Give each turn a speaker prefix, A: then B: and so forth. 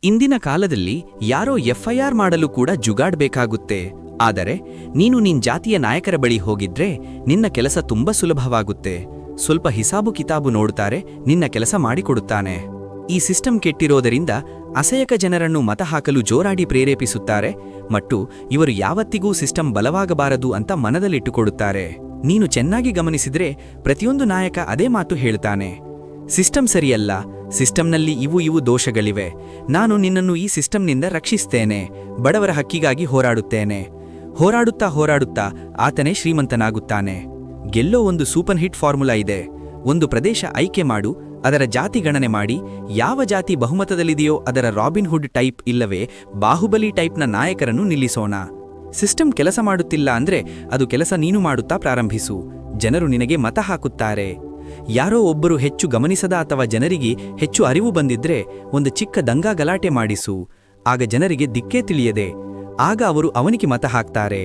A: ಇಂದಿನ ಕಾಲದಲ್ಲಿ ಯಾರೋ ಎಫ್ಐಆರ್ ಮಾಡಲು ಕೂಡ ಜುಗಾಡ್ಬೇಕಾಗುತ್ತೆ. ಆದರೆ ನೀನು ನಿನ್ ಜಾತಿಯ ನಾಯಕರ ಬಳಿ ಹೋಗಿದ್ರೆ ನಿನ್ನ ಕೆಲಸ ತುಂಬಾ ಸುಲಭವಾಗುತ್ತೆ. ಸ್ವಲ್ಪ ಹಿಸಾಬು ಕಿತಾಬು ನೋಡುತ್ತಾರೆ, ನಿನ್ನ ಕೆಲಸ ಮಾಡಿಕೊಡುತ್ತಾನೆ. ಈ ಸಿಸ್ಟಮ್ ಕೆಟ್ಟಿರೋದರಿಂದ ಅಸಹ್ಯಕ ಜನರನ್ನು ಮತ ಹಾಕಲು ಜೋರಾಡಿ ಪ್ರೇರೇಪಿಸುತ್ತಾರೆ ಮತ್ತು ಇವರು ಯಾವತ್ತಿಗೂ ಸಿಸ್ಟಮ್ ಬಲವಾಗಬಾರದು ಅಂತ ಮನದಲ್ಲಿಟ್ಟುಕೊಳ್ಳುತ್ತಾರೆ. ನೀನು ಚೆನ್ನಾಗಿ ಗಮನಿಸಿದ್ರೆ ಪ್ರತಿಯೊಂದು ನಾಯಕ ಅದೇ ಮಾತು ಹೇಳ್ತಾನೆ, ಸಿಸ್ಟಮ್ ಸರಿಯಲ್ಲ, ಸಿಸ್ಟಮ್ನಲ್ಲಿ ಇವು ದೋಷಗಳಿವೆ, ನಾನು ನಿನ್ನನ್ನು ಈ ಸಿಸ್ಟಮ್ನಿಂದ ರಕ್ಷಿಸ್ತೇನೆ, ಬಡವರ ಹಕ್ಕಿಗಾಗಿ ಹೋರಾಡುತ್ತೇನೆ. ಹೋರಾಡುತ್ತಾ ಆತನೇ ಶ್ರೀಮಂತನಾಗುತ್ತಾನೆ. ಗೆಲ್ಲೋ ಒಂದು ಸೂಪರ್ ಹಿಟ್ ಫಾರ್ಮುಲಾ ಇದೆ. ಒಂದು ಪ್ರದೇಶ ಆಯ್ಕೆ ಮಾಡು, ಅದರ ಜಾತಿ ಗಣನೆ ಮಾಡಿ, ಯಾವ ಜಾತಿ ಬಹುಮತದಲ್ಲಿದೆಯೋ ಅದರ ರಾಬಿನ್ ಹುಡ್ ಟೈಪ್ ಇಲ್ಲವೇ ಬಾಹುಬಲಿ ಟೈಪ್ನ ನಾಯಕರನ್ನು ನಿಲ್ಲಿಸೋಣ. ಸಿಸ್ಟಮ್ ಕೆಲಸ ಮಾಡುತ್ತಿಲ್ಲ ಅಂದ್ರೆ ಅದು ಕೆಲಸ ನೀನು ಮಾಡುತ್ತಾ ಪ್ರಾರಂಭಿಸು. ಜನರು ನಿನಗೆ ಮತ ಹಾಕುತ್ತಾರೆ. ಯಾರೋ ಒಬ್ಬರು ಹೆಚ್ಚು ಗಮನಿಸದ ಅಥವಾ ಜನರಿಗೆ ಹೆಚ್ಚು ಅರಿವು ಬಂದಿದ್ರೆ ಒಂದು ಚಿಕ್ಕ ದಂಗಾ ಗಲಾಟೆ ಮಾಡಿಸು. ಆಗ ಜನರಿಗೆ ದಿಕ್ಕೇ ತಿಳಿಯದೆ ಆಗ ಅವರು ಅವನಿಗೆ ಮತ ಹಾಕ್ತಾರೆ.